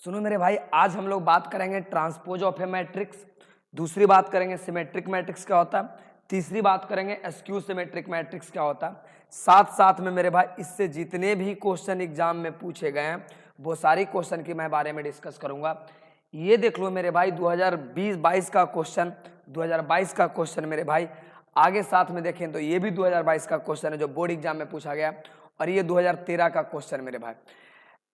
सुनो मेरे भाई, आज हम लोग बात करेंगे ट्रांसपोज ऑफ ए मैट्रिक्स। दूसरी बात करेंगे सिमेट्रिक मैट्रिक्स क्या होता है। तीसरी बात करेंगे एस्क्यू सिमेट्रिक मैट्रिक्स क्या होता है। साथ साथ में मेरे भाई इससे जितने भी क्वेश्चन एग्जाम में पूछे गए हैं वो सारी क्वेश्चन की मैं बारे में डिस्कस करूंगा। ये देख लो मेरे भाई 2020-22 का क्वेश्चन, 2022 का क्वेश्चन मेरे भाई। आगे साथ में देखें तो ये भी 2022 का क्वेश्चन है जो बोर्ड एग्जाम में पूछा गया, और ये 2013 का क्वेश्चन मेरे भाई,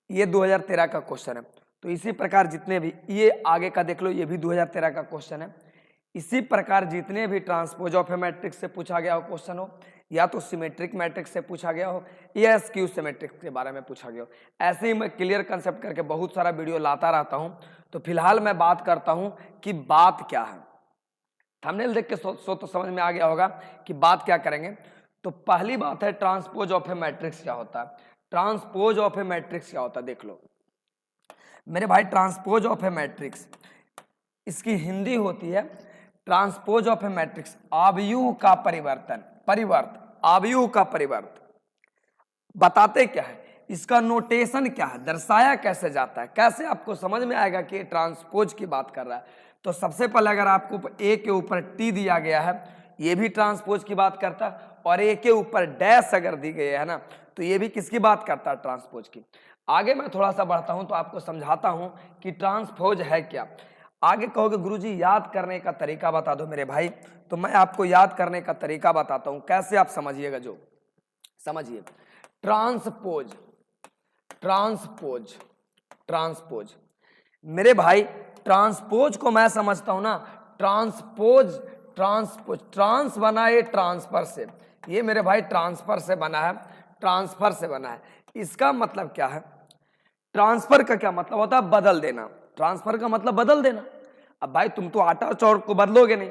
ये 2013 का क्वेश्चन है। तो इसी प्रकार जितने भी ये आगे का देख लो, ये भी 2013 का क्वेश्चन है। इसी प्रकार जितने भी ट्रांसपोज ऑफ ए मैट्रिक्स से पूछा गया हो क्वेश्चन हो, या तो सिमेट्रिक मैट्रिक्स से पूछा गया हो या एसक्यू सिमेट्रिक्स के बारे में पूछा गया हो, ऐसे ही मैं क्लियर कंसेप्ट करके बहुत सारा वीडियो लाता रहता हूं। तो फिलहाल मैं बात करता हूं कि बात क्या है। थंबनेल देख के सो तो समझ में आ गया होगा कि बात क्या करेंगे। तो पहली बात है ट्रांसपोज ऑफ ए मैट्रिक्स क्या होता है। ट्रांसपोज ऑफ ए मैट्रिक्स क्या होता है देख लो मेरे भाई। ट्रांसपोज ऑफ ए मैट्रिक्स, इसकी हिंदी होती है ट्रांसपोज ऑफ ए मैट्रिक्स, आव्यूह का परिवर्तन, आव्यूह का परिवर्तन। बताते क्या है, इसका नोटेशन क्या है, दर्शाया कैसे जाता है, कैसे आपको समझ में आएगा कि ट्रांसपोज की बात कर रहा है। तो सबसे पहले अगर आपको ए के ऊपर टी दिया गया है, ये भी ट्रांसपोज की बात करता है, और ए के ऊपर डैश अगर दी गई है ना, तो ये भी किसकी बात करता है, ट्रांसपोज की। आगे मैं थोड़ा सा बढ़ता हूं तो आपको समझाता हूं कि ट्रांसपोज है क्या। आगे कहोगे गुरुजी याद करने का तरीका बता दो मेरे भाई, तो मैं आपको याद करने का तरीका बताता हूं, कैसे आप समझिएगा। जो समझिए ट्रांसपोज, ट्रांसपोज, ट्रांसपोज मेरे भाई, ट्रांसपोज को मैं समझता हूं ना, ट्रांसपोज, ट्रांसपोज, ट्रांस बना है ट्रांसफर से, ये मेरे भाई ट्रांसफर से बना है, ट्रांसफर से बना है। इसका मतलब क्या है, ट्रांसफर का क्या मतलब होता है, बदल देना। ट्रांसफर का मतलब बदल देना। अब भाई तुम तो आटा चौर को बदलोगे नहीं,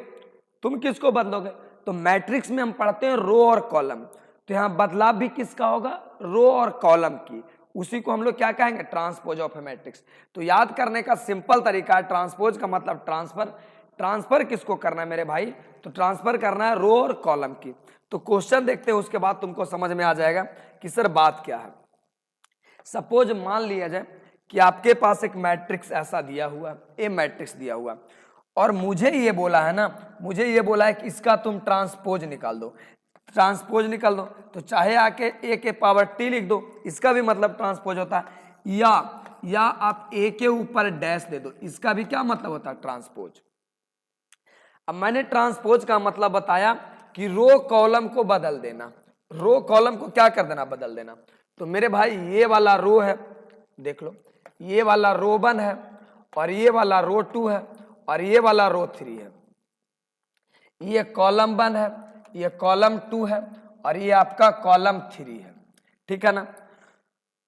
तुम किसको बदलोगे। तो मैट्रिक्स में हम पढ़ते हैं रो और कॉलम, तो यहाँ बदलाव भी किसका होगा, रो और कॉलम की। उसी को हम लोग क्या कहेंगे, ट्रांसपोज ऑफ ए मैट्रिक्स। तो याद करने का सिंपल तरीका है, ट्रांसपोज का मतलब ट्रांसफर। ट्रांसफर किसको करना है मेरे भाई, तो ट्रांसफर करना है रो और कॉलम की। तो क्वेश्चन देखते हैं, उसके बाद तुमको समझ में आ जाएगा कि सर बात क्या है। सपोज मान लिया जाए कि आपके पास एक मैट्रिक्स ऐसा दिया हुआ, ए मैट्रिक्स दिया हुआ, और मुझे ये बोला है ना, मुझे ये बोला है कि इसका तुम ट्रांसपोज निकाल दो, ट्रांसपोज निकाल दो। तो चाहे आके ए के पावर टी लिख दो, इसका भी मतलब ट्रांसपोज होता है, या आप ए के ऊपर डैश दे दो, इसका भी क्या मतलब होता है, ट्रांसपोज। अब मैंने ट्रांसपोज का मतलब बताया कि रो कॉलम को बदल देना, रो कॉलम को क्या कर देना, बदल देना। तो मेरे भाई ये वाला रो है, देख लो, ये वाला रो 1 है, और ये वाला रो 2 है, और ये वाला रो 3 है। ये कॉलम 1 है, ये कॉलम 2 है, और ये आपका कॉलम 3 है, ठीक है ना।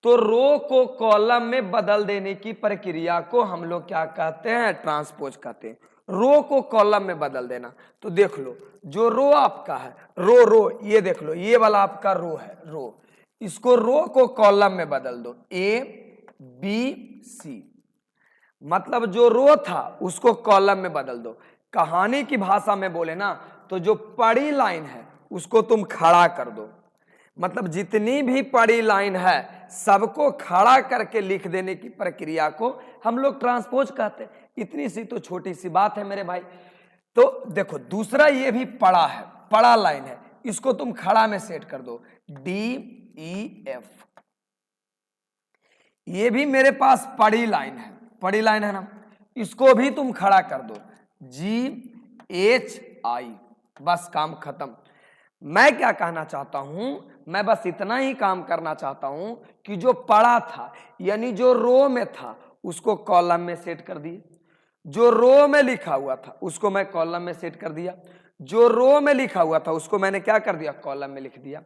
तो रो को कॉलम में बदल देने की प्रक्रिया को हम लोग क्या कहते हैं, ट्रांसपोज कहते हैं। रो को कॉलम में बदल देना। तो देख लो, जो रो आपका है, रो ये देख लो, ये वाला आपका रो है, रो, इसको रो को कॉलम में बदल दो, ए बी सी, मतलब जो रो था उसको कॉलम में बदल दो। कहानी की भाषा में बोले ना, तो जो पड़ी लाइन है उसको तुम खड़ा कर दो। मतलब जितनी भी पड़ी लाइन है सबको खड़ा करके लिख देने की प्रक्रिया को हम लोग ट्रांसपोज कहते हैं। इतनी सी तो छोटी सी बात है मेरे भाई। तो देखो दूसरा, ये भी पड़ा है, पड़ा लाइन है, इसको तुम खड़ा में सेट कर दो, डी ई एफ, ये भी मेरे पास पड़ी लाइन है, पड़ी लाइन है ना, इसको भी तुम खड़ा कर दो, जी एच आई, बस काम खत्म। मैं क्या कहना चाहता हूं, मैं बस इतना ही काम करना चाहता हूं कि जो पड़ा था यानी जो रो में था उसको कॉलम में सेट कर दिए, जो रो में लिखा हुआ था उसको मैं कॉलम में सेट कर दिया, जो रो में लिखा हुआ था उसको मैंने क्या कर दिया, कॉलम में लिख दिया।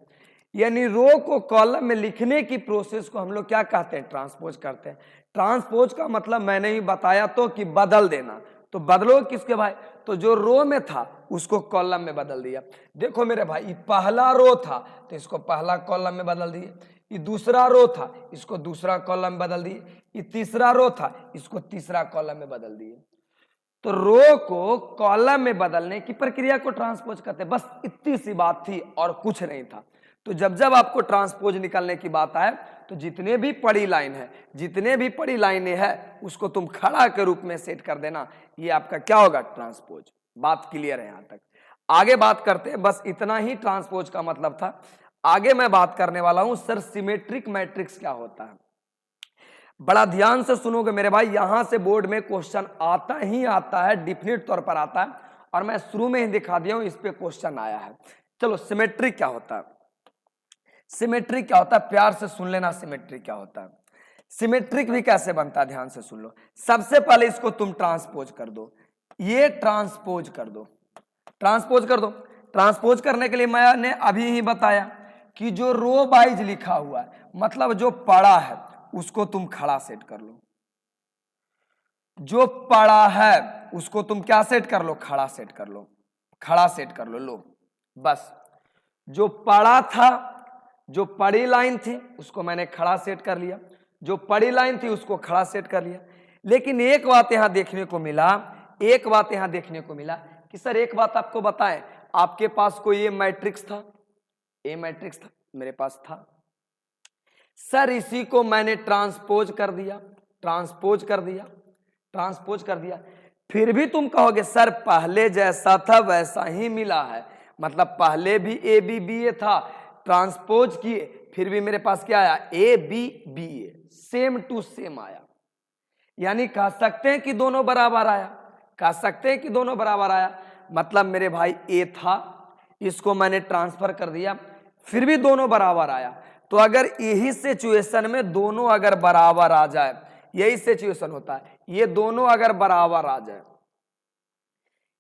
यानी रो को कॉलम में लिखने की प्रोसेस को हम लोग क्या कहते हैं, ट्रांसपोज करते हैं। ट्रांसपोज का मतलब मैंने ही बताया तो कि बदल देना। तो बदलो किसके भाई, तो जो रो में था उसको कॉलम में बदल दिया। देखो मेरे भाई, ये पहला रो था तो इसको पहला कॉलम में बदल दिए, ये दूसरा रो था इसको दूसरा कॉलम में बदल दिए, ये तीसरा रो था इसको तीसरा कॉलम में बदल दिए। तो रो को कॉलम में बदलने की प्रक्रिया को ट्रांसपोज करते हैं। बस इतनी सी बात थी और कुछ नहीं था। तो जब जब आपको ट्रांसपोज निकालने की बात आए तो जितने भी पड़ी लाइन है, जितने भी पड़ी लाइनें हैं उसको तुम खड़ा के रूप में सेट कर देना, ये आपका क्या होगा, ट्रांसपोज। बात क्लियर है यहां तक? आगे बात करते हैं, बस इतना ही ट्रांसपोज का मतलब था। आगे मैं बात करने वाला हूं सर सिमेट्रिक मैट्रिक्स क्या होता है। बड़ा ध्यान से सुनोगे मेरे भाई, यहां से बोर्ड में क्वेश्चन आता ही आता है, डिफिनिट तौर पर आता है, और मैं शुरू में ही दिखा दिया हूं इस पे क्वेश्चन आया है। चलो सिमेट्रिक क्या होता है, सिमेट्रिक क्या होता है, प्यार से सुन लेना सिमेट्रिक क्या होता है। सिमेट्रिक भी कैसे बनता है, ध्यान से सुन लो। सबसे पहले इसको तुम ट्रांसपोज कर दो, ये ट्रांसपोज कर दो, ट्रांसपोज कर दो। ट्रांसपोज करने के लिए मैंने अभी ही बताया कि जो रो वाइज लिखा हुआ है, मतलब जो पड़ा है उसको तुम खड़ा सेट कर लो, जो पड़ा है उसको तुम क्या सेट कर लो, खड़ा सेट कर लो, खड़ा सेट कर लो। लो बस, जो पड़ा था, जो पड़ी लाइन थी उसको मैंने खड़ा सेट कर लिया, जो पड़ी लाइन थी उसको खड़ा सेट कर लिया। लेकिन एक बात यहां देखने को मिला, एक बात यहां देखने को मिला कि सर एक बात आपको बताएं, आपके पास कोई ये मैट्रिक्स था, ए मैट्रिक्स था, मेरे पास था सर, इसी को मैंने ट्रांसपोज कर दिया, ट्रांसपोज कर दिया, ट्रांसपोज कर दिया। फिर भी तुम कहोगे सर पहले जैसा था वैसा ही मिला है, मतलब पहले भी ए बी बी ए था, ट्रांसपोज किए फिर भी मेरे पास क्या आया, A B B A, same to same आया। यानी कह सकते हैं कि दोनों बराबर आया, कह सकते हैं कि दोनों बराबर आया। मतलब मेरे भाई ए था, इसको मैंने ट्रांसफर कर दिया, फिर भी दोनों बराबर आया। तो अगर यही सिचुएशन में दोनों अगर बराबर आ जाए, यही सिचुएशन होता है, ये दोनों अगर बराबर आ जाए,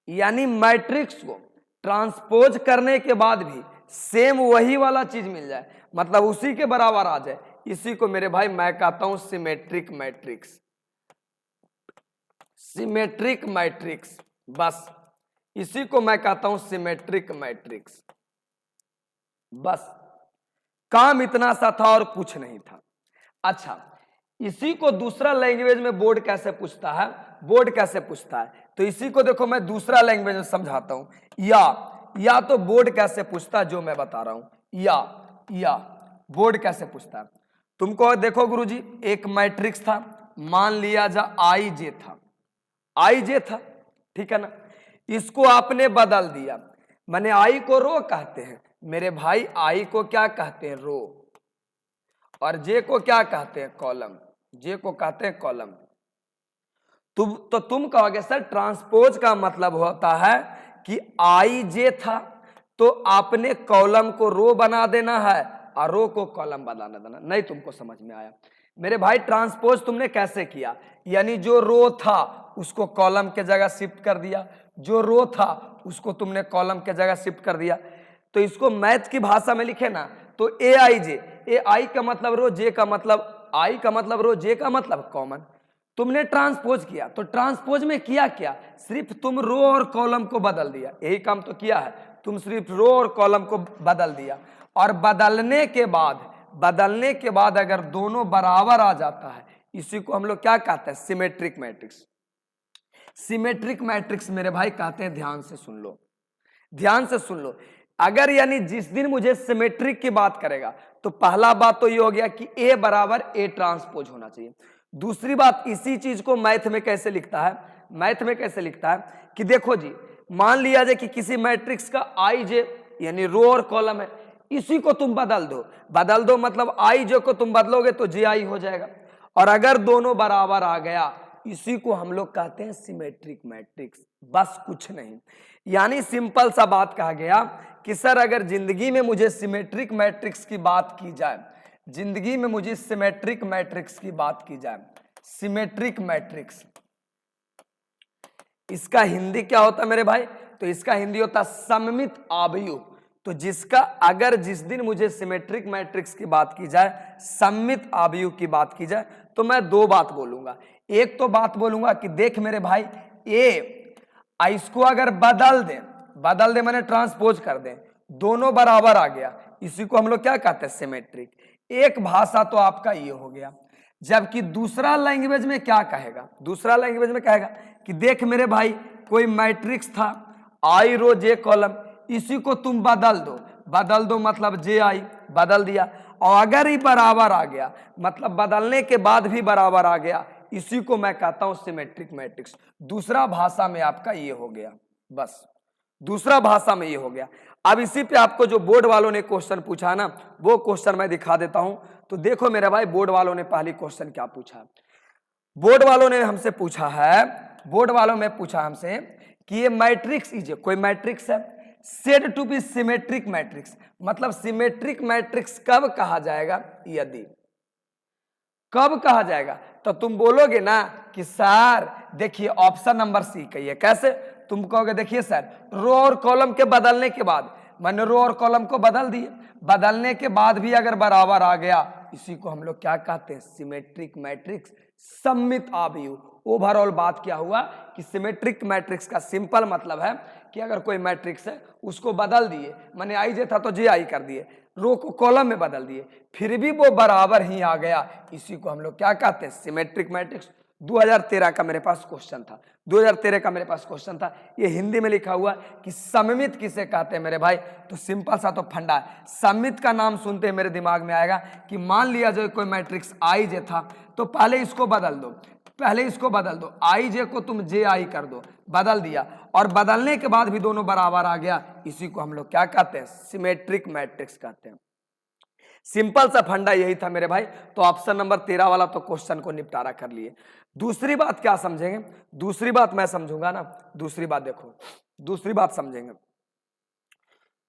यानी मैट्रिक्स को ट्रांसपोज करने के बाद भी सेम वही वाला चीज मिल जाए, मतलब उसी के बराबर आ जाए, इसी को मेरे भाई मैं कहता हूं सिमेट्रिक मैट्रिक्स, सिमेट्रिक मैट्रिक्स। बस इसी को मैं कहता हूं सिमेट्रिक मैट्रिक्स। बस काम इतना सा था और कुछ नहीं था। अच्छा, इसी को दूसरा लैंग्वेज में बोर्ड कैसे पूछता है, बोर्ड कैसे पूछता है, तो इसी को देखो मैं दूसरा लैंग्वेज में समझाता हूं। या तो बोर्ड कैसे पूछता है जो मैं बता रहा हूं, या बोर्ड कैसे पूछता है। तुमको देखो गुरुजी, एक मैट्रिक्स था, मान लिया जा आई जे था, आई जे था, ठीक है ना, इसको आपने बदल दिया, मैंने आई को रो कहते हैं मेरे भाई, आई को क्या कहते हैं, रो, और जे को क्या कहते हैं, कॉलम, जे को कहते हैं कॉलम। तो तुम कहोगे सर ट्रांसपोज का मतलब होता है कि आई जे था तो आपने कॉलम को रो बना देना है और रो को कॉलम बना देना। नहीं, तुमको समझ में आया मेरे भाई, ट्रांसपोज तुमने कैसे किया, यानी जो रो था उसको कॉलम के जगह शिफ्ट कर दिया, जो रो था उसको तुमने कॉलम के जगह शिफ्ट कर दिया। तो इसको मैथ की भाषा में लिखे ना तो ए आई जे, ए आई का मतलब रो, जे का मतलब आई का मतलब रो, जे का मतलब कॉमन। तुमने ट्रांसपोज किया, तो ट्रांसपोज में किया क्या, सिर्फ तुम रो और कॉलम को बदल दिया, यही काम तो किया है, तुम सिर्फ रो और कॉलम को बदल दिया। और बदलने के बाद अगर दोनों बराबर आ जाता है, इसी को हम लोग क्या कहते हैं, सिमेट्रिक मैट्रिक्स। सिमेट्रिक मैट्रिक्स मेरे भाई कहते हैं, ध्यान से सुन लो, ध्यान से सुन लो। अगर यानी जिस दिन मुझे सिमेट्रिक की बात करेगा तो पहला बात तो ये हो गया कि ए बराबर ए ट्रांसपोज होना चाहिए। दूसरी बात, इसी चीज को मैथ में कैसे लिखता है, मैथ में कैसे लिखता है कि देखो जी, मान लिया जाए कि किसी मैट्रिक्स का आई जे यानी रो और कॉलम है, इसी को तुम बदल दो, मतलब आई जे को तुम बदलोगे तो जे आई हो जाएगा। और अगर दोनों बराबर आ गया, इसी को हम लोग कहते हैं सिमेट्रिक मैट्रिक्स। बस कुछ नहीं, यानी सिंपल सा बात कहा गया कि सर अगर जिंदगी में मुझे सिमेट्रिक मैट्रिक्स की बात की जाए, जिंदगी में मुझे सिमेट्रिक मैट्रिक्स की बात की जाए, सिमेट्रिक मैट्रिक्स, इसका हिंदी क्या होता है मेरे भाई, तो इसका हिंदी होता है सममित आव्यूह। तो जिसका अगर जिस दिन मुझे सिमेट्रिक मैट्रिक्स की बात की जाए, सममित आव्यूह की बात की जाए, तो मैं दो बात बोलूंगा। एक तो बात बोलूंगा कि देख मेरे भाई, इसको अगर बदल दे मैंने ट्रांसपोज कर दे, दोनों बराबर आ गया, इसी को हम लोग क्या कहते हैं, सिमेट्रिक। एक भाषा तो आपका ये हो गया। जबकि दूसरा लैंग्वेज में क्या कहेगा, दूसरा लैंग्वेज में कहेगा कि देख मेरे भाई, कोई मैट्रिक्स था आई रो जे कॉलम, इसी को तुम बदल दो, बदल दो मतलब जे आई, बदल दिया। और अगर ही बराबर आ गया मतलब बदलने के बाद भी बराबर आ गया, इसी को मैं कहता हूं सिमेट्रिक मैट्रिक्स। दूसरा भाषा में आपका ये हो गया, बस दूसरा भाषा में ये हो गया। अब इसी पे आपको जो बोर्ड वालों ने क्वेश्चन पूछा ना, वो क्वेश्चन मैं दिखा देता हूं। तो देखो मेरे भाई, बोर्ड वालों ने पहली क्वेश्चन क्या पूछा। बोर्ड वालों ने हमसे पूछा है, बोर्ड वालों में पूछा हमसे कि ये मैट्रिक्स इज, कोई मैट्रिक्स है, said to be symmetric matrix, मतलब सिमेट्रिक मैट्रिक्स कब कहा जाएगा, यदि कब कहा जाएगा। तो तुम बोलोगे ना कि सर देखिए ऑप्शन नंबर सी कहिए। कैसे? तुम कहोगे देखिए सर, रो और कॉलम के बदलने के बाद, मैंने रो और कॉलम को बदल दिए, बदलने के बाद भी अगर बराबर आ गया, इसी को हम लोग क्या कहते हैं, सिमेट्रिक मैट्रिक्स, सममित अवयव। ओवरऑल बात क्या हुआ कि सिमेट्रिक मैट्रिक्स का सिंपल मतलब है कि अगर कोई मैट्रिक्स है उसको बदल दिए, मैंने आई जे था तो जे आई कर दिए, रो को कॉलम में बदल दिए, फिर भी वो बराबर ही आ गया, इसी को हम लोग क्या कहते हैं, सिमेट्रिक मैट्रिक्स। 2013 का मेरे पास क्वेश्चन था, 2013 का मेरे पास क्वेश्चन था, ये हिंदी में लिखा हुआ कि सममित किसे कहते हैं मेरे भाई। तो सिंपल सा तो फंडा है, सममित का नाम सुनते मेरे दिमाग में आएगा कि मान लिया जो कोई मैट्रिक्स आई जे था, तो पहले इसको बदल दो, पहले इसको बदल दो, आई जे को तुम जे आई कर दो, बदल दिया, और बदलने के बाद भी दोनों बराबर आ गया, इसी को हम लोग क्या कहते हैं, सिमेट्रिक मैट्रिक्स कहते हैं। सिंपल सा फंडा यही था मेरे भाई। तो ऑप्शन नंबर 13 वाला तो क्वेश्चन को निपटारा कर लिए। दूसरी बात क्या समझेंगे, दूसरी बात मैं समझूंगा ना, दूसरी बात देखो, दूसरी बात समझेंगे।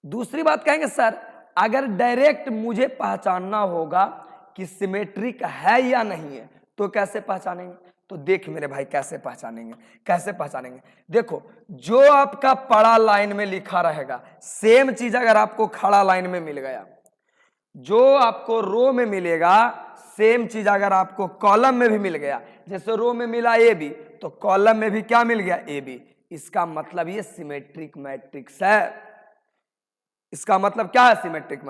दूसरी बात कहेंगे सर अगर डायरेक्ट मुझे पहचानना होगा कि सिमेट्रिक है या नहीं है तो कैसे पहचानेंगे। तो देख मेरे भाई कैसे पहचानेंगे, कैसे पहचानेंगे। देखो जो आपका पड़ा लाइन में लिखा रहेगा, सेम चीज अगर आपको खड़ा लाइन में मिल गया, जो आपको रो में मिलेगा सेम चीज अगर आपको कॉलम में भी मिल गया, जैसे रो में मिला ए बी तो कॉलम में भी क्या मिल गया, ए बी, इसका मतलब ये सिमेट्रिक मैट्रिक्स है। इसका मतलब क्या है सिमेट्रिक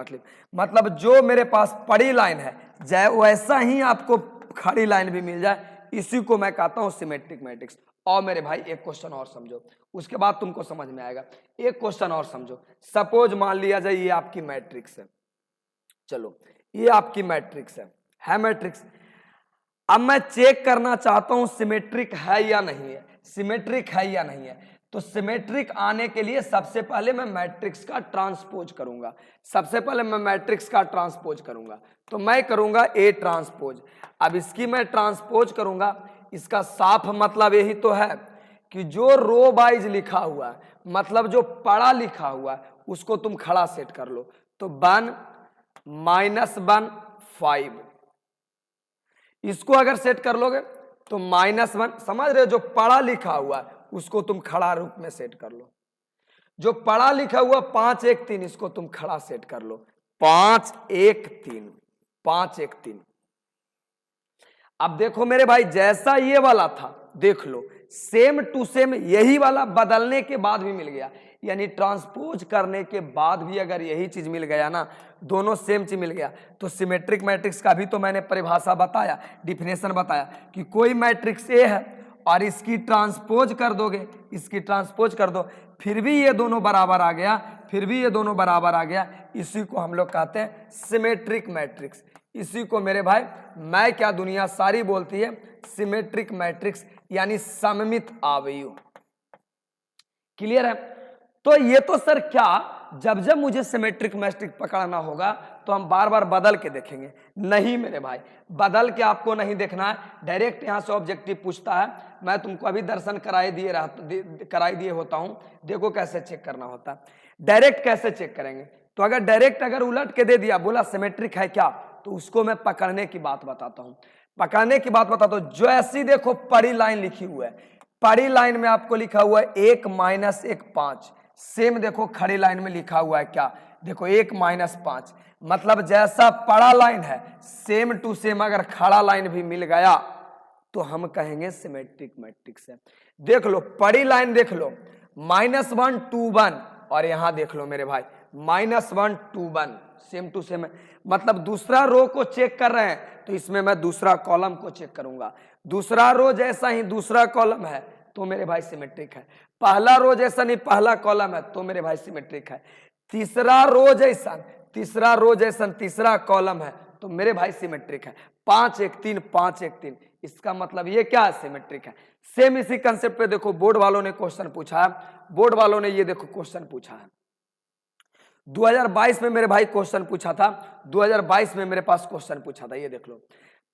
मतलब जो मेरे पास पड़ी लाइन है जय वैसा ही आपको खड़ी लाइन भी मिल जाए, इसी को मैं कहता हूं सिमेट्रिक मैट्रिक्स। और मेरे भाई एक क्वेश्चन और समझो, उसके बाद तुमको समझ में आएगा। एक क्वेश्चन और समझो, सपोज मान लिया जाए ये आपकी मैट्रिक्स है, चलो ये आपकी मैट्रिक्स है मैट्रिक्स। अब मैं चेक करना चाहता हूं सिमेट्रिक है या नहीं है, सिमेट्रिक है या नहीं है। तो सिमेट्रिक आने के लिए सबसे पहले मैं मैट्रिक्स का ट्रांसपोज करूंगा, सबसे पहले मैं मैट्रिक्स का ट्रांसपोज करूंगा, तो मैं करूंगा ए ट्रांसपोज। अब इसकी मैं ट्रांसपोज करूंगा, इसका साफ मतलब यही तो है कि जो रो वाइज लिखा हुआ है, मतलब जो पड़ा लिखा हुआ है उसको तुम खड़ा सेट कर लो। तो 1 -1 5, इसको अगर सेट कर लोगे तो -1, समझ रहे हो, जो पढ़ा लिखा हुआ है उसको तुम खड़ा रूप में सेट कर लो। जो पढ़ा लिखा हुआ 5 1 3, इसको तुम खड़ा सेट कर लो, 5 1 3, 5 1 3। अब देखो मेरे भाई जैसा ये वाला था देख लो, सेम टू सेम यही वाला बदलने के बाद भी मिल गया, यानी ट्रांसपोज करने के बाद भी अगर यही चीज मिल गया ना, दोनों सेम चीज मिल गया, तो सिमेट्रिक मैट्रिक्स का भी तो मैंने परिभाषा बताया, डिफिनेशन बताया कि कोई मैट्रिक्स ए है और इसकी ट्रांसपोज कर दोगे, इसकी ट्रांसपोज कर दो, फिर भी ये दोनों बराबर आ गया, फिर भी ये दोनों बराबर आ गया, इसी को हम लोग कहते हैं सिमेट्रिक मैट्रिक्स। इसी को मेरे भाई मैं क्या दुनिया सारी बोलती है सिमेट्रिक मैट्रिक्स, यानी सममित अवयव। क्लियर है। तो ये तो सर क्या, जब जब मुझे सिमेट्रिक मैट्रिक्स पकड़ना होगा तो हम बार बार बदल के देखेंगे। नहीं मेरे भाई, बदल के आपको नहीं देखना है, डायरेक्ट यहाँ से ऑब्जेक्टिव पूछता है। मैं तुमको अभी दर्शन कराई दिए होता हूँ, देखो कैसे चेक करना होता है। डायरेक्ट कैसे चेक करेंगे, तो अगर डायरेक्ट अगर उलट के दे दिया, बोला सिमेट्रिक है क्या, तो उसको मैं पकड़ने की बात बताता हूँ, पकड़ने की बात बताता हूँ। जो ऐसी देखो पड़ी लाइन लिखी हुई है, पड़ी लाइन में आपको लिखा हुआ है 1 -1 5, सेम देखो खड़ी लाइन में लिखा हुआ है क्या, देखो 1 -5, मतलब जैसा पड़ा लाइन है सेम टू सेम अगर खड़ा लाइन भी मिल गया तो हम कहेंगे सिमेट्रिक मैट्रिक्स है। देख लो पड़ी लाइन देख लो, -1 2 1, और यहां देख लो मेरे भाई -1 2 1, सेम टू सेम है, मतलब दूसरा रो को चेक कर रहे हैं तो इसमें मैं दूसरा कॉलम को चेक करूंगा, दूसरा रो जैसा ही दूसरा कॉलम है तो मेरे भाई सिमेट्रिक है, पहला रो जैसा नहीं पहला कॉलम है तो मेरे भाई सिमेट्रिक है, तीसरा रो जैसन तीसरा कॉलम है तो मेरे भाई सिमेट्रिक है। 5 1 3 5 1 3, इसका मतलब ये क्या है, सिमेट्रिक है। सेम इसी कंसेप्ट पे देखो बोर्ड वालों ने क्वेश्चन पूछा है, बोर्ड वालों ने ये देखो क्वेश्चन पूछा है 2022 में मेरे भाई क्वेश्चन पूछा था, 2022 में मेरे पास क्वेश्चन पूछा था, ये देख लो।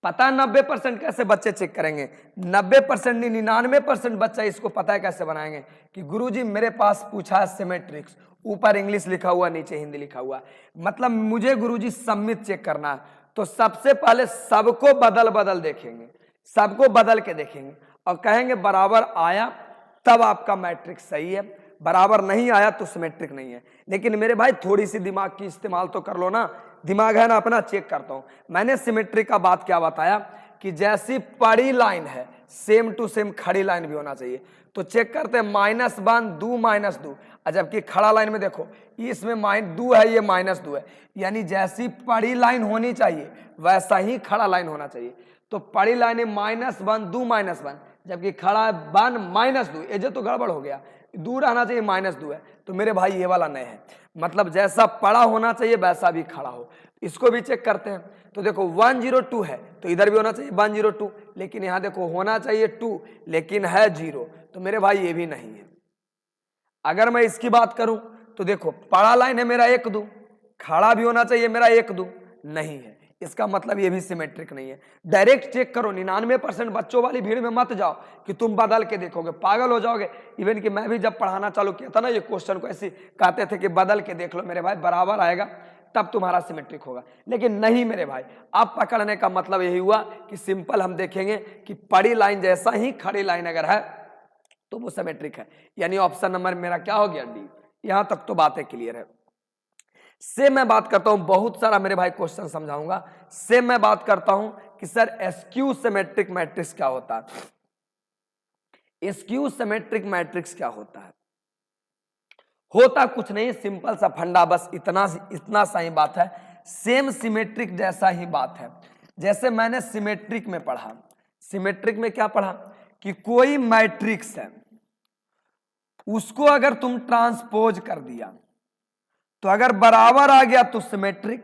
पता है 90% कैसे बच्चे चेक करेंगे, 90% नहीं 99% बच्चा इसको पता है कैसे बनाएंगे कि गुरुजी मेरे पास पूछा है सिमेट्रिक्स, ऊपर इंग्लिश लिखा हुआ नीचे हिंदी लिखा हुआ, मतलब मुझे गुरुजी सम्मित चेक करना है। तो सबसे पहले सबको बदल देखेंगे, सबको बदल के देखेंगे और कहेंगे बराबर आया तब आपका मैट्रिक्स सही है, बराबर नहीं आया तो सिमेट्रिक नहीं है। लेकिन मेरे भाई थोड़ी सी दिमाग की इस्तेमाल तो कर लो ना, दिमाग है ना अपना, चेक करता हूं। मैंने सिमेट्रिक का बात क्या बताया कि जैसी पड़ी लाइन है सेम टू सेम खड़ी लाइन भी होना चाहिए। तो चेक करते हैं -1 2 -2, जबकि खड़ा लाइन में देखो इसमें -2 है, ये -2 है, यानी जैसी पड़ी लाइन होनी चाहिए वैसा ही खड़ा लाइन होना चाहिए। तो पड़ी लाइन है -1 2 -1, जबकि खड़ा है 1 -2, ये जो तो गड़बड़ हो गया, दूर आना चाहिए -2 है, तो मेरे भाई ये वाला नहीं है। मतलब जैसा पड़ा होना चाहिए वैसा भी खड़ा हो। इसको भी चेक करते हैं, तो देखो 102 है तो इधर भी होना चाहिए 102, लेकिन यहां देखो होना चाहिए 2 लेकिन है 0, तो मेरे भाई ये भी नहीं है। अगर मैं इसकी बात करूं तो देखो पड़ा लाइन है मेरा 1 2, खड़ा भी होना चाहिए मेरा 1 2, नहीं है, इसका मतलब ये भी सिमेट्रिक नहीं है। डायरेक्ट चेक करो, 99% बच्चों वाली भीड़ में मत जाओ कि तुम बदल के देखोगे, पागल हो जाओगे। इवन कि मैं भी जब पढ़ाना चालू किया था ना, ये क्वेश्चन को ऐसे कहते थे कि बदल के देख लो मेरे भाई, बराबर आएगा तब तुम्हारा सिमेट्रिक होगा, लेकिन नहीं मेरे भाई। अब पकड़ने का मतलब यही हुआ कि सिंपल हम देखेंगे कि पड़ी लाइन जैसा ही खड़ी लाइन अगर है तो वो सिमेट्रिक है, यानी ऑप्शन नंबर मेरा क्या हो गया, डी। यहां तक तो बातें क्लियर है। से मैं बात करता हूं, बहुत सारा मेरे भाई क्वेश्चन समझाऊंगा। से मैं बात करता हूं कि सर एस्क्यू सिमेट्रिक मैट्रिक्स क्या होता है। एस्क्यू सिमेट्रिक मैट्रिक्स क्या होता है, होता कुछ नहीं, सिंपल सा फंडा, बस इतना सा ही बात है। सेम सिमेट्रिक जैसा ही बात है, जैसे मैंने सिमेट्रिक में पढ़ा, सिमेट्रिक में क्या पढ़ा कि कोई मैट्रिक्स है उसको अगर तुम ट्रांसपोज कर दिया तो अगर बराबर आ गया तो सिमेट्रिक,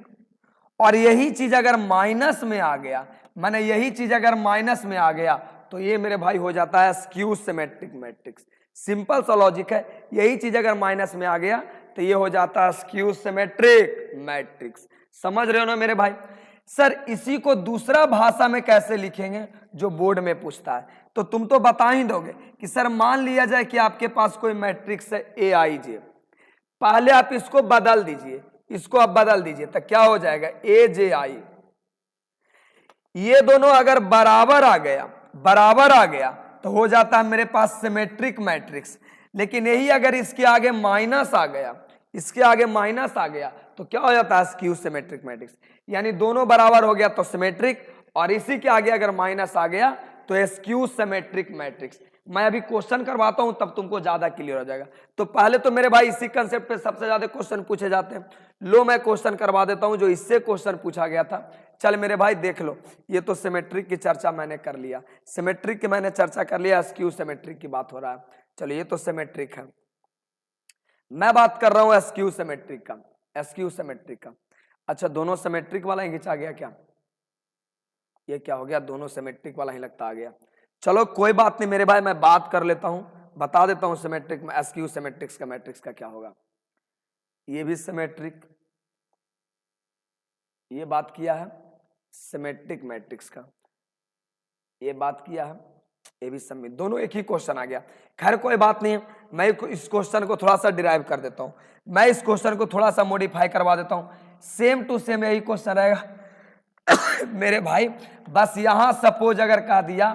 और यही चीज अगर माइनस में आ गया, माने यही चीज अगर माइनस में आ गया तो ये मेरे भाई हो जाता है स्क्यू सिमेट्रिक मैट्रिक्स। सिंपल सा लॉजिक है, यही चीज अगर माइनस में आ गया तो ये हो जाता है स्क्यू सिमेट्रिक मैट्रिक्स। समझ रहे हो ना मेरे भाई। सर इसी को दूसरा भाषा में कैसे लिखेंगे जो बोर्ड में पूछता है, तो तुम तो बता ही दोगे कि सर मान लिया जाए कि आपके पास कोई मैट्रिक्स है AIJ, पहले आप इसको बदल दीजिए, इसको आप बदल दीजिए तो क्या हो जाएगा AJI। ये दोनों अगर बराबर आ गया तो हो जाता है मेरे पास सिमेट्रिक मैट्रिक्स। लेकिन यही अगर इसके आगे माइनस आ गया, इसके आगे माइनस आ गया तो क्या हो जाता है स्क्यू सिमेट्रिक मैट्रिक्स। यानी दोनों बराबर हो गया तो सिमेट्रिक, और इसी के आगे अगर माइनस आ गया तो स्क्यू सिमेट्रिक मैट्रिक्स। मैं अभी क्वेश्चन करवाता हूं तब तुमको ज्यादा क्लियर हो जाएगा। तो पहले तो मेरे भाई इसी कंसेप्ट पे सबसे ज्यादा क्वेश्चन पूछे जाते हैं। लो मैं क्वेश्चन करवा देता हूं जो इससे क्वेश्चन पूछा गया था। चल मेरे भाई देख लो, ये तो सिमेट्रिक की चर्चा मैंने कर लिया, सिमेट्रिक की मैंने चर्चा कर लिया, स्क्यू सिमेट्रिक की बात हो रहा है। चलो ये तो सिमेट्रिक है, मैं बात कर रहा हूं स्क्यू सिमेट्रिक का, स्क्यू सिमेट्रिक का। अच्छा दोनों सिमेट्रिक वाला ही खिंचा गया क्या, ये क्या हो गया, दोनों सिमेट्रिक वाला ही लगता आ गया। चलो कोई बात नहीं मेरे भाई, मैं बात कर लेता हूं, बता देता हूं सिमेट्रिक में एस्क्यू सिमेट्रिक्स का मैट्रिक्स का क्या होगा। ये भी सिमेट्रिक, ये बात किया है सिमेट्रिक मैट्रिक्स का, ये बात किया है, ये भी समित, दोनों एक ही क्वेश्चन आ गया। खैर कोई बात नहीं, मैं इस क्वेश्चन को थोड़ा सा डिराइव कर देता हूं, मैं इस क्वेश्चन को थोड़ा सा मॉडिफाई करवा देता हूं, सेम टू सेम यही क्वेश्चन रहेगा मेरे भाई। बस यहां सपोज अगर कह दिया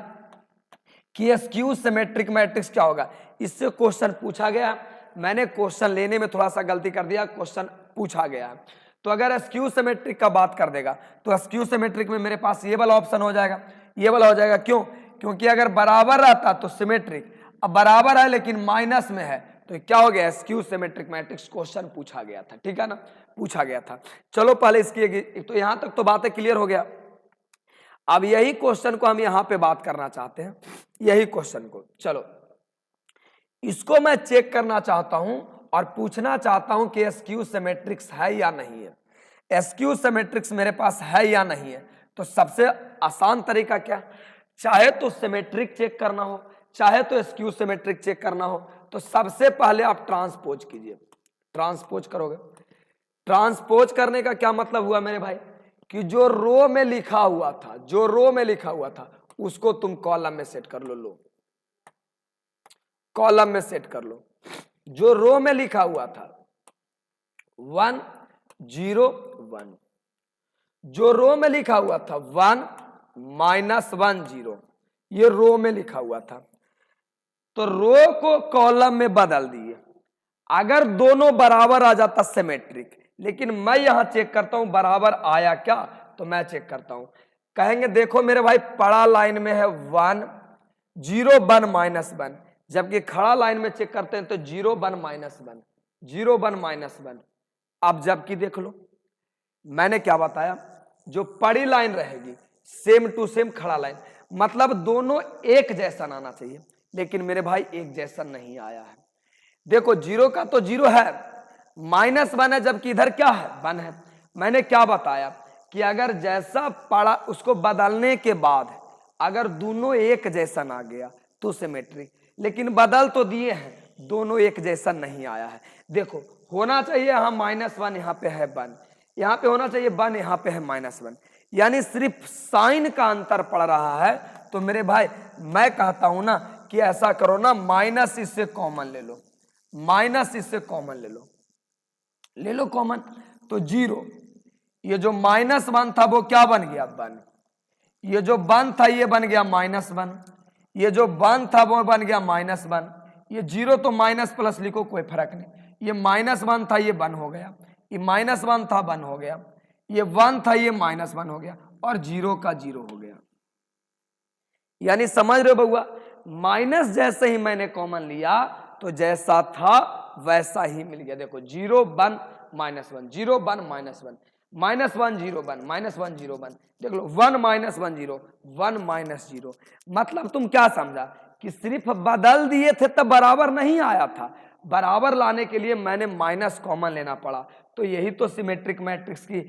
कि स्क्यू सिमेट्रिक मैट्रिक्स क्या होगा, इससे क्वेश्चन पूछा गया, मैंने क्वेश्चन लेने में थोड़ा सा गलती कर दिया, क्वेश्चन पूछा गया। तो अगर स्क्यू सिमेट्रिक का बात कर देगा तो स्क्यू सिमेट्रिक में मेरे पास ये वाला ऑप्शन हो जाएगा, ये वाला हो जाएगा। क्यों, क्योंकि अगर बराबर रहता तो सिमेट्रिक, अब बराबर है लेकिन माइनस में है तो क्या हो गया स्क्यू सिमेट्रिक मैट्रिक्स, क्वेश्चन पूछा गया था, ठीक है ना, पूछा गया था। चलो पहले इसकी तो यहां तक तो बातें क्लियर हो गया। अब यही क्वेश्चन को हम यहां पे बात करना चाहते हैं, यही क्वेश्चन को। चलो इसको मैं चेक करना चाहता हूं और पूछना चाहता हूं कि एसक्यू सिमेट्रिक्स है या नहीं है। एसक्यू सिमेट्रिक्स मेरे पास है या नहीं है, तो सबसे आसान तरीका क्या, चाहे तो सिमेट्रिक चेक करना हो, चाहे तो एसक्यू सिमेट्रिक चेक करना हो, तो सबसे पहले आप ट्रांसपोज कीजिए। ट्रांसपोज करोगे, ट्रांसपोज करने का क्या मतलब हुआ मेरे भाई, कि जो रो में लिखा हुआ था, जो रो में लिखा हुआ था उसको तुम कॉलम में सेट कर लो, कॉलम में सेट कर लो। जो रो में लिखा हुआ था 1 0 1, जो रो में लिखा हुआ था 1 -1 0, ये रो में लिखा हुआ था, तो रो को कॉलम में बदल दिए। अगर दोनों बराबर आ जाता सिमेट्रिक, लेकिन मैं यहां चेक करता हूं बराबर आया क्या, तो मैं चेक करता हूं। कहेंगे देखो मेरे भाई पड़ा लाइन में है 1 0 1 -1, जबकि खड़ा लाइन में चेक करते हैं तो 0 1 -1 0 1 -1। अब जबकि देख लो मैंने क्या बताया, जो पड़ी लाइन रहेगी सेम टू सेम खड़ा लाइन, मतलब दोनों एक जैसा आना चाहिए, लेकिन मेरे भाई एक जैसा नहीं आया है। देखो 0 का तो 0 है, -1 है, जबकि इधर क्या है 1 है। मैंने क्या बताया कि अगर जैसा पड़ा उसको बदलने के बाद अगर दोनों एक जैसा आ गया तो सिमेट्रिक, लेकिन बदल तो दिए हैं, दोनों एक जैसा नहीं आया है। देखो होना चाहिए यहाँ -1, यहाँ पे है 1, यहाँ पे होना चाहिए 1, यहाँ पे है -1, यानी सिर्फ साइन का अंतर पड़ रहा है। तो मेरे भाई मैं कहता हूं ना कि ऐसा करो ना, माइनस इससे कॉमन ले लो, माइनस इससे कॉमन ले लो कॉमन, तो 0, ये जो -1 था वो क्या बन गया 1, ये जो 1 था ये बन गया -1, ये जो 1 था वो बन गया -1, ये 0 तो माइनस प्लस लिखो कोई फर्क नहीं, ये -1 था ये 1 हो गया, ये -1 था 1 हो गया, ये 1 था ये -1 हो गया, और 0 का 0 हो गया। यानी समझ रहे हो बउआ, माइनस जैसे ही मैंने कॉमन लिया तो जैसा था वैसा ही मिल गया। देखो 0 1 -1 0 1 -1 -1 0 1 -1 0 1, देख लो 1 -1 0 1 -0। मतलब तुम क्या समझा कि सिर्फ बदल दिए थे तब बराबर नहीं आया था, बराबर लाने के लिए मैंने माइनस कॉमन लेना पड़ा। तो यही तो सिमेट्रिक मैट्रिक्स की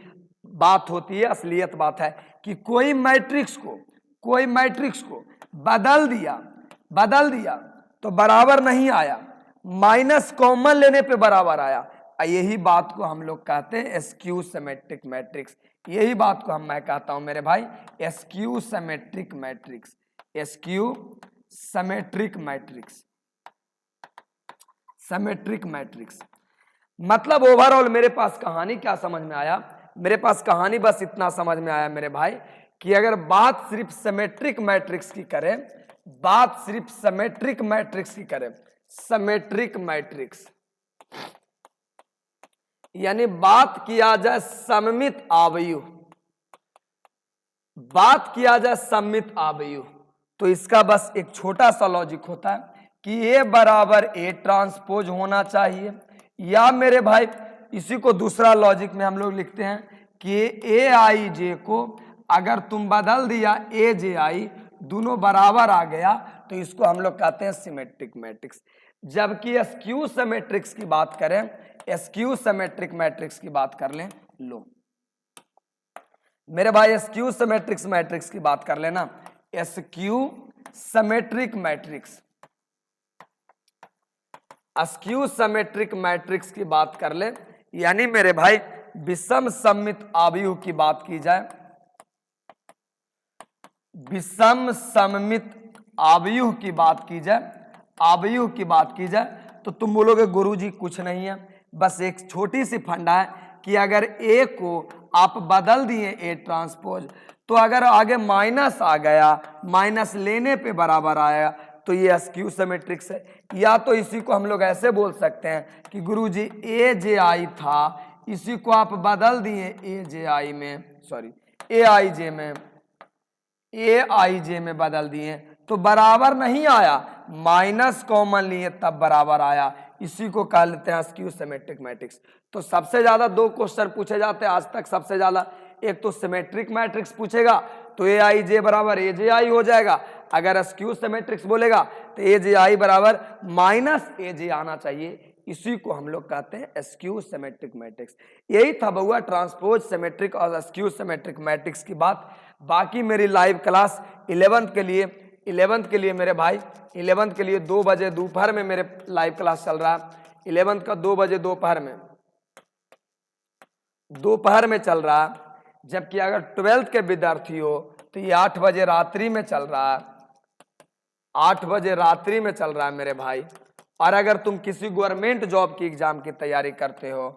बात होती है, असलियत बात है कि कोई मैट्रिक्स को बदल दिया तो बराबर नहीं आया, माइनस कॉमन लेने पे बराबर आया। यही बात को हम लोग कहते हैं एस्क्यू सिमेट्रिक मैट्रिक्स, यही बात को मैं कहता हूं मेरे भाई askew symmetric matrix, askew symmetric matrix, symmetric matrix. मतलब ओवरऑल मेरे पास कहानी क्या समझ में आया, मेरे पास कहानी बस इतना समझ में आया मेरे भाई कि अगर बात सिर्फ सिमेट्रिक मैट्रिक्स की करें, बात सिर्फ सिमेट्रिक मैट्रिक्स की करें, सिमेट्रिक मैट्रिक्स यानी बात किया जाए सममित आव्यूह, बात किया जाए सममित आव्यूह, तो इसका बस एक छोटा सा लॉजिक होता है कि A बराबर A ट्रांसपोज होना चाहिए, या मेरे भाई इसी को दूसरा लॉजिक में हम लोग लिखते हैं कि AI को अगर तुम बदल दिया AJI, दोनों बराबर आ गया, तो इसको हम लोग कहते हैं सिमेट्रिक मैट्रिक्स। जबकि एस्क्यू सिमेट्रिक्स की बात करें, एस्क्यू सिमेट्रिक मैट्रिक्स की बात कर लें, लो मेरे भाई एस्क्यू सिमेट्रिक्स मैट्रिक्स की बात कर लेना, askew symmetric matrix, askew symmetric matrix की बात कर ले, यानी मेरे भाई विषम सममित आव्यूह की बात की जाए, विषम सममित आव्यूह की बात की जाए, आव्यूह की बात की जाए, तो तुम बोलोगे गुरुजी कुछ नहीं है, बस एक छोटी सी फंडा है कि अगर A को आप बदल दिए A ट्रांसपोज, तो अगर आगे माइनस आ गया, माइनस लेने पे बराबर आया, तो ये एस्क्यू सिमेट्रिक्स है। या तो इसी को हम लोग ऐसे बोल सकते हैं कि गुरुजी AJI था, इसी को आप बदल दिए AJI में, सॉरी AIJ में, AIJ में बदल दिए तो बराबर नहीं आया, माइनस कॉमन लिए तब बराबर आया, इसी को कह लेते हैं एस्क्यू सिमेट्रिक मैट्रिक्स। तो सबसे ज्यादा 2 क्वेश्चन पूछे जाते हैं आज तक, सबसे ज्यादा एक तो सिमेट्रिक मैट्रिक्स पूछेगा तो AIJ बराबर AJI हो जाएगा, अगर एस्क्यू सिमेट्रिक्स बोलेगा तो AJI बराबर माइनस AJ आना चाहिए, इसी को हम लोग कहते हैं एस्क्यू सिमेट्रिक मैट्रिक्स। यही था बउआ ट्रांसपोज सिमेट्रिक और एस्क्यू सिमेट्रिक मैट्रिक्स की बात। बाकी मेरी लाइव क्लास 11th के लिए मेरे भाई 11th के लिए 2 बजे दोपहर में मेरे लाइव क्लास चल रहा है। 11th का 2 बजे दोपहर में चल रहा है। जबकि अगर 12th के विद्यार्थी हो तो ये 8 बजे रात्रि में चल रहा है, 8 बजे रात्रि में चल रहा है मेरे भाई। और अगर तुम किसी गवर्नमेंट जॉब की एग्जाम की तैयारी करते हो,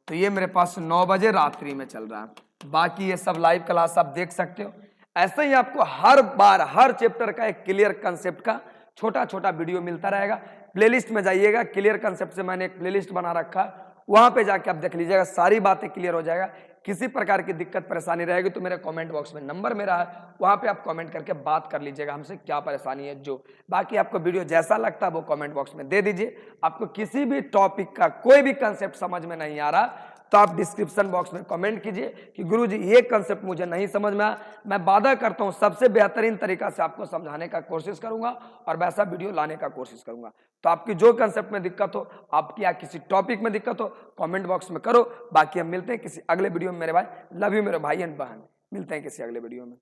तो ये मेरे पास 9 बजे रात्रि में चल रहा है। बाकी ये सब लाइव क्लास आप देख सकते हो। ऐसे ही आपको हर बार हर चैप्टर का एक क्लियर कंसेप्ट का छोटा छोटा वीडियो मिलता रहेगा। प्लेलिस्ट में जाइएगा, क्लियर कंसेप्ट से मैंने एक प्लेलिस्ट बना रखा है, वहां पे जाके आप देख लीजिएगा, सारी बातें क्लियर हो जाएगा। किसी प्रकार की दिक्कत परेशानी रहेगी तो मेरे कमेंट बॉक्स में नंबर मेरा है, वहां पे आप कमेंट करके बात कर लीजिएगा हमसे, क्या परेशानी है जो। बाकी आपको वीडियो जैसा लगता है वो कमेंट बॉक्स में दे दीजिए। आपको किसी भी टॉपिक का कोई भी कंसेप्ट समझ में नहीं आ रहा तो आप डिस्क्रिप्शन बॉक्स में कमेंट कीजिए कि गुरुजी ये कंसेप्ट मुझे नहीं समझ में आया। मैं वादा करता हूं सबसे बेहतरीन तरीका से आपको समझाने का कोशिश करूंगा और वैसा वीडियो लाने का कोशिश करूंगा। तो आपकी जो कंसेप्ट में दिक्कत हो, आपकी या किसी टॉपिक में दिक्कत हो, कमेंट बॉक्स में करो। बाकी हम मिलते हैं किसी अगले वीडियो में मेरे भाई। लव यू मेरे भाई एंड बहन, मिलते हैं किसी अगले वीडियो में।